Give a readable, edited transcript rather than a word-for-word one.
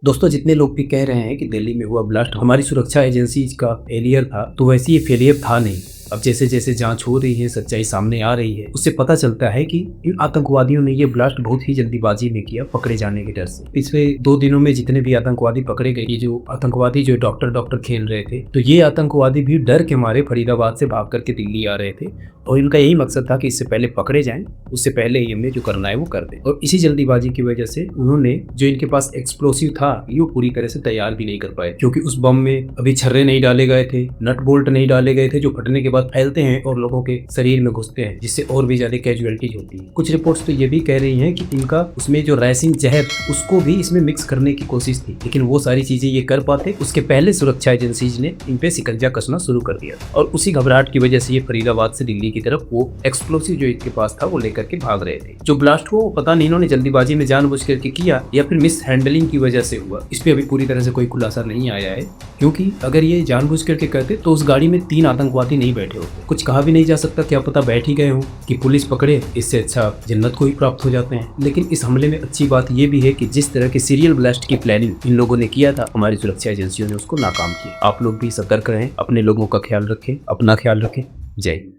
दोस्तों, जितने लोग भी कह रहे हैं कि दिल्ली में हुआ ब्लास्ट हमारी सुरक्षा एजेंसी का फेलियर था, तो वैसे ये फेलियर था नहीं। अब जैसे जैसे जांच हो रही है, सच्चाई सामने आ रही है, उससे पता चलता है कि इन आतंकवादियों ने ये ब्लास्ट बहुत ही जल्दीबाजी में किया, पकड़े जाने के डर से। पिछले 2 दिनों में जितने भी आतंकवादी पकड़े गए, ये जो आतंकवादी जो डॉक्टर खेल रहे थे, तो ये आतंकवादी भी डर के मारे फरीदाबाद से भाग करके दिल्ली आ रहे थे और इनका यही मकसद था कि इससे पहले पकड़े जाएं, उससे पहले ही हमें जो करना है वो कर दें। और इसी जल्दीबाजी की वजह से उन्होंने जो इनके पास एक्सप्लोसिव था ये पूरी तरह से तैयार भी नहीं कर पाए, क्योंकि उस बम में अभी छर्रे नहीं डाले गए थे, नट बोल्ट नहीं डाले गए थे जो फटने के बाद फैलते हैं और लोगों के शरीर में घुसते हैं, जिससे और भी ज्यादा कैजुअलिटीज होती है। कुछ रिपोर्ट्स तो ये भी कह रही हैं कि इनका उसमें जो रेसिन जहर उसको भी इसमें मिक्स करने की कोशिश थी, लेकिन वो सारी चीजें ये कर पाते उसके पहले सुरक्षा एजेंसीज ने इन पे शिकंजा कसना शुरू कर दिया और उसी घबराहट की वजह से ये फरीदाबाद से दिल्ली की तरफ वो एक्सप्लोसिव जो इनके पास था वो लेकर के भाग रहे थे। जो ब्लास्ट हुआ वो पता नहीं इन्होंने जल्दीबाजी में जानबूझ करके किया या फिर मिस हैंडलिंग की वजह से हुआ, इस पे अभी पूरी तरह से कोई खुलासा नहीं आया है। क्योंकि अगर ये जानबूझ करके करते तो उस गाड़ी में 3 आतंकवादी नहीं बैठे होते। कुछ कहा भी नहीं जा सकता, क्या पता बैठ ही गए हों कि पुलिस पकड़े, इससे अच्छा जन्नत को ही प्राप्त हो जाते हैं। लेकिन इस हमले में अच्छी बात यह भी है कि जिस तरह के सीरियल ब्लास्ट की प्लानिंग इन लोगों ने किया था, हमारी सुरक्षा एजेंसियों ने उसको नाकाम किया। आप लोग भी सतर्क रहें, अपने लोगों का ख्याल रखें, अपना ख्याल रखें। जय हिंद।